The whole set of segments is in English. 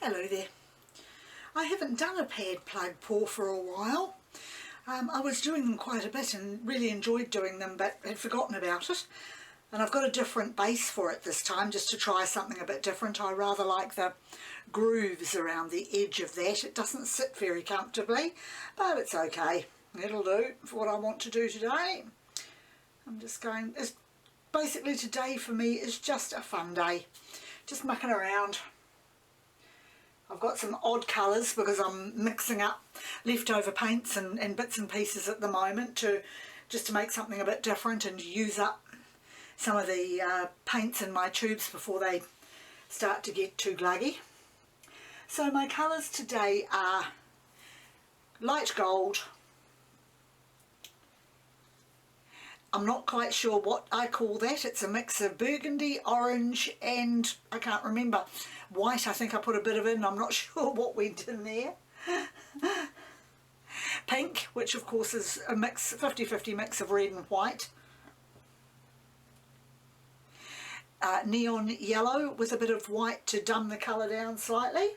Hello there. I haven't done a pad plug pour for a while. I was doing them quite a bit and really enjoyed doing them, but had forgotten about it. And I've got a different base for it this time, just to try something a bit different. I rather like the grooves around the edge of that. It doesn't sit very comfortably, but it's okay. It'll do for what I want to do today. I'm just going, basically today for me is just a fun day. Just mucking around. I've got some odd colours because I'm mixing up leftover paints and bits and pieces at the moment just to make something a bit different and use up some of the paints in my tubes before they start to get too gluggy. So my colours today are light gold. I'm not quite sure what I call that. It's a mix of burgundy, orange and I can't remember. White, I think I put a bit of in. I'm not sure what went in there. Pink, which of course is a mix, 50-50 mix of red and white. Neon yellow with a bit of white to dumb the colour down slightly.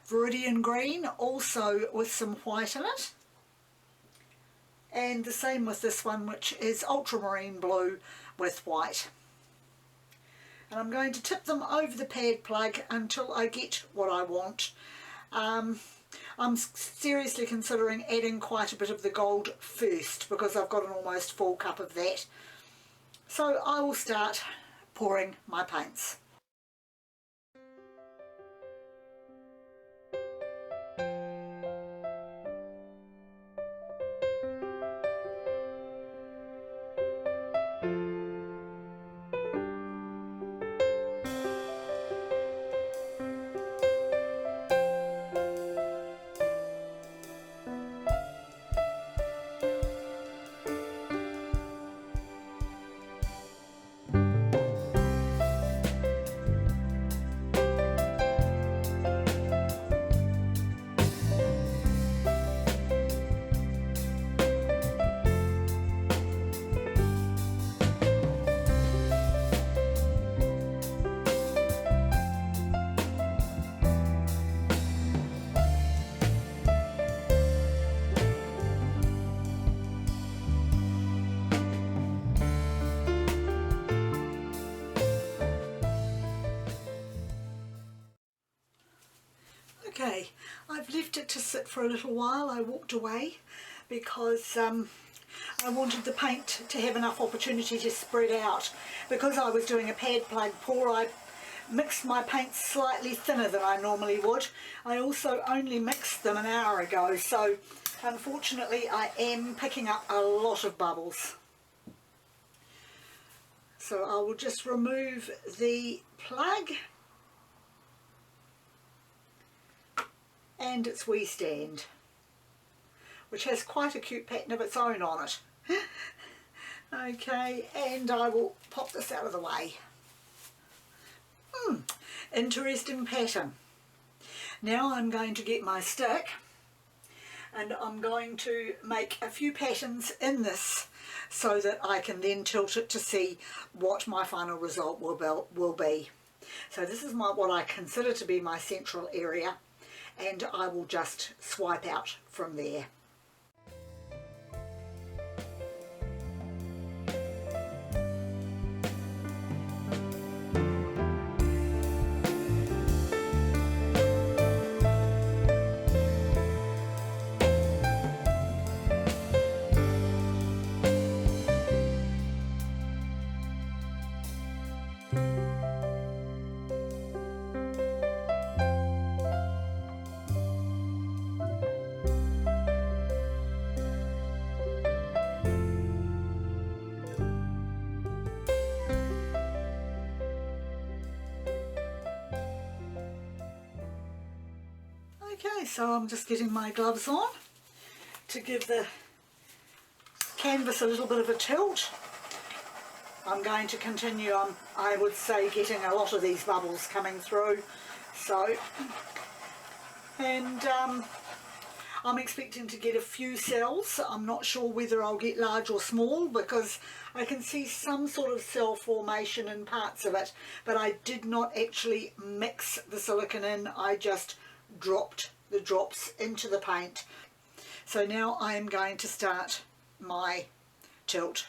Viridian green, also with some white in it. And the same with this one, which is ultramarine blue with white. And I'm going to tip them over the pad plug until I get what I want. I'm seriously considering adding quite a bit of the gold first because I've got an almost full cup of that. So I will start pouring my paints. Okay, I've left it to sit for a little while. I walked away because I wanted the paint to have enough opportunity to spread out. Because I was doing a pad plug pour, I mixed my paints slightly thinner than I normally would. I also only mixed them an hour ago, so unfortunately I am picking up a lot of bubbles. So I will just remove the plug and its wee stand, which has quite a cute pattern of its own on it. Okay, and I will pop this out of the way. Interesting pattern. Now I'm going to get my stick and I'm going to make a few patterns in this so that I can then tilt it to see what my final result will be. So this is what I consider to be my central area, and I will just swipe out from there. Okay, so I'm just getting my gloves on to give the canvas a little bit of a tilt. I'm going to continue, I would say, getting a lot of these bubbles coming through. So, and I'm expecting to get a few cells. I'm not sure whether I'll get large or small because I can see some sort of cell formation in parts of it, but I did not actually mix the silicone in. I just dropped the drops into the paint. So now I am going to start my tilt.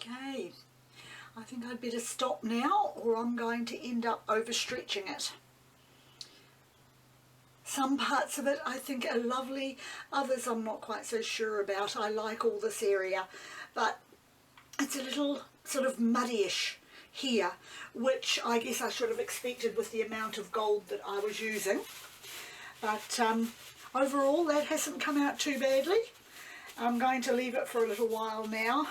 Okay, I think I'd better stop now or I'm going to end up overstretching it. Some parts of it I think are lovely, others I'm not quite so sure about. I like all this area, but it's a little sort of muddyish here, which I guess I should have expected with the amount of gold that I was using. But overall that hasn't come out too badly. I'm going to leave it for a little while now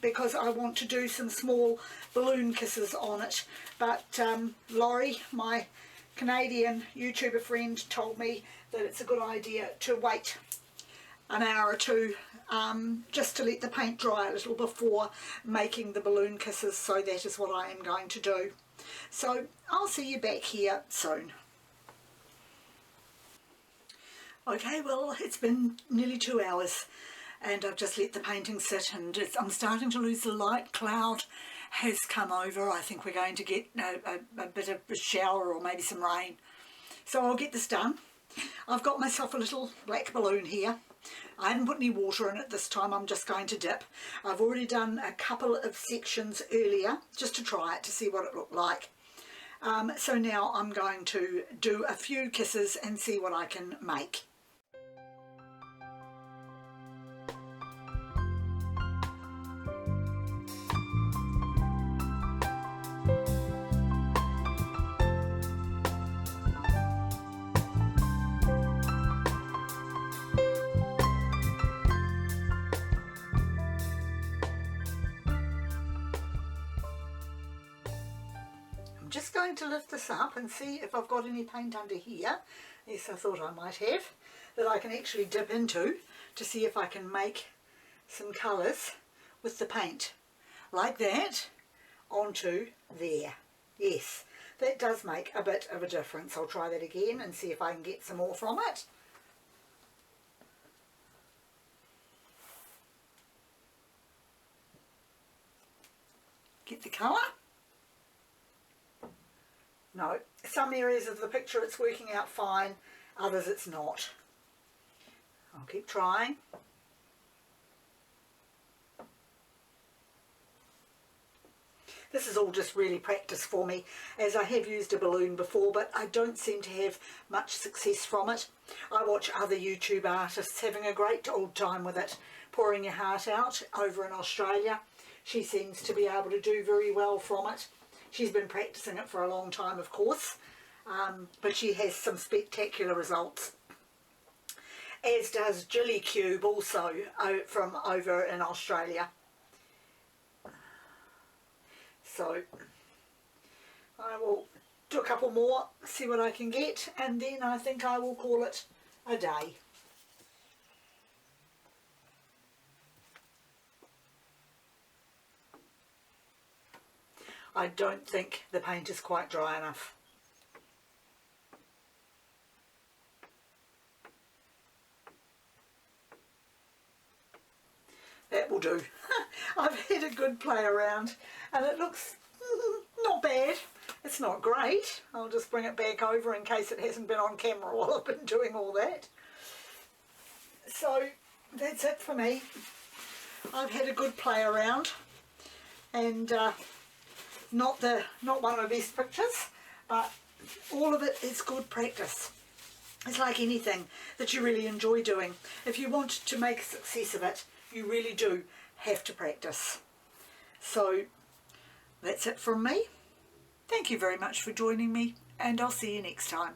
because I want to do some small balloon kisses on it. But Laurie, my Canadian YouTuber friend, told me that it's a good idea to wait an hour or two just to let the paint dry a little before making the balloon kisses. So that is what I am going to do. So I'll see you back here soon. Okay, well, it's been nearly 2 hours and I've just let the painting sit, and I'm starting to lose the light. Cloud has come over. I think we're going to get a bit of a shower or maybe some rain. So I'll get this done. I've got myself a little black balloon here. I haven't put any water in it this time. I'm just going to dip. I've already done a couple of sections earlier just to try it to see what it looked like. So now I'm going to do a few kisses and see what I can make. I'm just going to lift this up and see if I've got any paint under here. Yes, I thought I might have, that I can actually dip into to see if I can make some colours with the paint. Like that, onto there. Yes, that does make a bit of a difference. I'll try that again and see if I can get some more from it. Get the colour. No, some areas of the picture it's working out fine, others it's not. I'll keep trying. This is all just really practice for me, as I have used a balloon before, but I don't seem to have much success from it. I watch other YouTube artists having a great old time with it. Pouring Your Heart Out over in Australia. She seems to be able to do very well from it. She's been practicing it for a long time, of course, but she has some spectacular results. As does 𝐾𝐜𝐫𝐲𝐥𝐢 also from over in Australia. So I will do a couple more, see what I can get, and then I think I will call it a day. I don't think the paint is quite dry enough. That will do. I've had a good play around and it looks not bad. It's that's not great. I'll just bring it back over in case it hasn't been on camera while I've been doing all that. So that's it for me. I've had a good play around, and not one of the best pictures, but all of it is good practice. It's like anything that you really enjoy doing. If you want to make a success of it, you really do have to practice. So that's it from me. Thank you very much for joining me, and I'll see you next time.